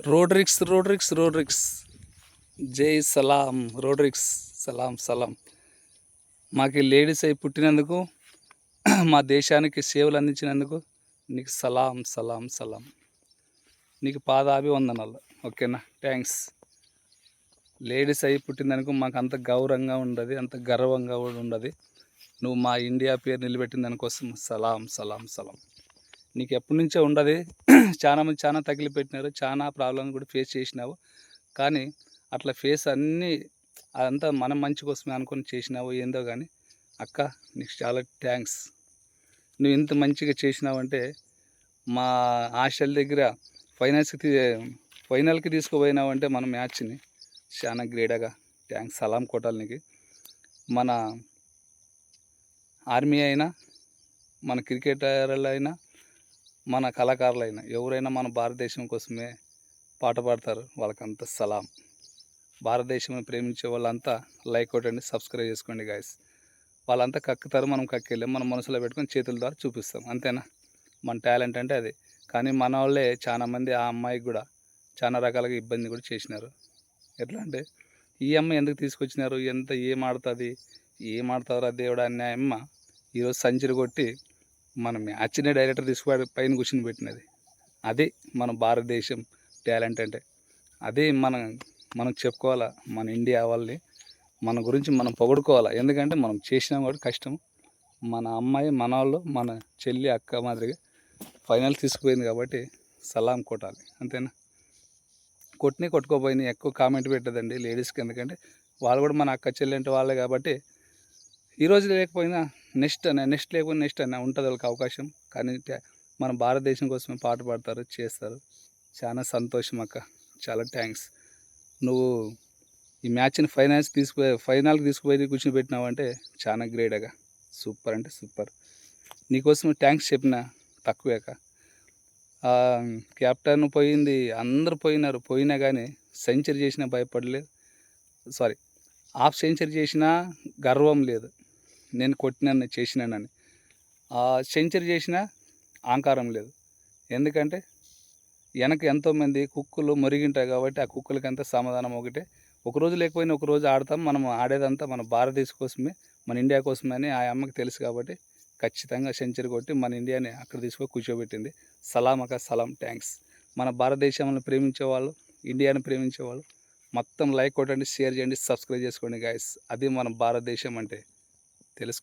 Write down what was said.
రోడ్రిక్స్ జై సలాం. రోడ్రిక్స్ సలాం సలాం. మాకు లేడీస్ అయి పుట్టినందుకు, మా దేశానికి సేవలు అందించినందుకు నీకు సలాం సలాం సలాం. నీకు పాదాభివందనాలు. ఓకేనా? థ్యాంక్స్. లేడీస్ అయి పుట్టినందుకు మాకు అంత గౌరవంగా ఉండదు, అంత గర్వంగా కూడా ఉండదు. నువ్వు మా ఇండియా పేరు నిలబెట్టిన దానికోసం సలాం సలాం సలాం. నీకు ఎప్పటి నుంచో ఉండదు. చాలామంది చాలా తగిలిపెట్టినారు, చాలా ప్రాబ్లమ్ కూడా ఫేస్ చేసినావు. కానీ అట్లా ఫేస్ అన్నీ అదంతా మనం మంచి కోసమే అనుకొని చేసినావు ఏందో. కానీ అక్క, నీకు చాలా థ్యాంక్స్. నువ్వు ఇంత మంచిగా చేసినావంటే మా హాస్టల్ దగ్గర ఫైనల్కి తీసుకుపోయినావంటే మన మ్యాచ్ని చాలా గ్రేట్గా థ్యాంక్స్. సలాం కొట్టాలి నీకు. మన ఆర్మీ అయినా, మన క్రికెటర్లు అయినా, మన కళాకారులైనా ఎవరైనా మన భారతదేశం కోసమే పాట పాడతారు. వాళ్ళకంతా సలాం. భారతదేశం ప్రేమించే వాళ్ళంతా లైక్ కొట్టండి, సబ్స్క్రైబ్ చేసుకోండి గాయస్. వాళ్ళంతా కక్కుతారు, మనం కక్కెళ్ళాం. మన మనసులో పెట్టుకొని చేతుల ద్వారా చూపిస్తాం. అంతేనా? మన టాలెంట్ అంటే అది. కానీ మన వాళ్ళే చాలామంది ఆ అమ్మాయికి కూడా చాలా రకాలుగా ఇబ్బంది కూడా చేసినారు. ఎట్లా అంటే, ఈ అమ్మాయి ఎందుకు తీసుకొచ్చినారు, ఏం ఆడుతుందిరా దేవుడా అనే అమ్మ ఈరోజు సెంచరీ కొట్టి మన మ్యాచ్ని డైరెక్టర్ తీసుకుపోయి పైన కూర్చుని పెట్టినది. అది మన భారతదేశం టాలెంట్ అంటే. అదే మనం చెప్పుకోవాలా. మన ఇండియా వాళ్ళని మన గురించి మనం పొగడుకోవాలా. ఎందుకంటే మనం చేసినాం కూడా కష్టం. మన అమ్మాయి, మన వాళ్ళు, మన చెల్లి, అక్క మాదిరిగా ఫైనల్ తీసుకుపోయింది కాబట్టి సలాం కొట్టాలి. అంతేనా? కొట్టుకోపోయినాయి ఎక్కువ కామెంట్ పెట్టదండి లేడీస్కి. ఎందుకంటే వాళ్ళు కూడా మన అక్క చెల్లి అంటే వాళ్ళే కాబట్టి ఈరోజు లేకపోయినా నెక్స్ట్ లేకపోయినా నెక్స్ట్ అయినా ఉంటుంది వాళ్ళకి అవకాశం. కానీ మన భారతదేశం కోసమే పాట పాడతారు, చేస్తారు. చాలా సంతోషం అక్క. చాలా థ్యాంక్స్. నువ్వు ఈ మ్యాచ్ని ఫైనల్కి తీసుకుపోయి కూర్చొని పెట్టినావంటే చాలా గ్రేట్గా. సూపర్ అంటే సూపర్. నీకోసం థ్యాంక్స్ చెప్పిన తక్కువే అక్క. కెప్టెన్ పోయింది, అందరూ పోయినా కానీ సెంచరీ చేసినా భయపడలేదు. హాఫ్ సెంచరీ చేసినా గర్వం లేదు. నేను కొట్టినాను, చేసినానని. సెంచరీ చేసినా అహంకారం లేదు. ఎందుకంటే వెనక ఎంతోమంది కుక్కలు మురిగింటాయి కాబట్టి ఆ కుక్కలకి అంతా సమాధానం ఒకటే. ఒకరోజు లేకపోయినా ఒకరోజు ఆడతాం. మనం ఆడేదంతా మన భారతదేశం కోసమే, మన ఇండియా కోసమే అని ఆ అమ్మకి తెలుసు కాబట్టి ఖచ్చితంగా సెంచరీ కొట్టి మన ఇండియాని అక్కడ తీసుకొని కూర్చోబెట్టింది. సలాం అక్క, సలాం. థ్యాంక్స్. మన భారతదేశంలో ప్రేమించేవాళ్ళు, ఇండియాని ప్రేమించేవాళ్ళు మొత్తం లైక్ కొట్టండి, షేర్ చేయండి, సబ్స్క్రైబ్ చేసుకోండి గాయస్. అది మన భారతదేశం అంటే తెలుసుకో.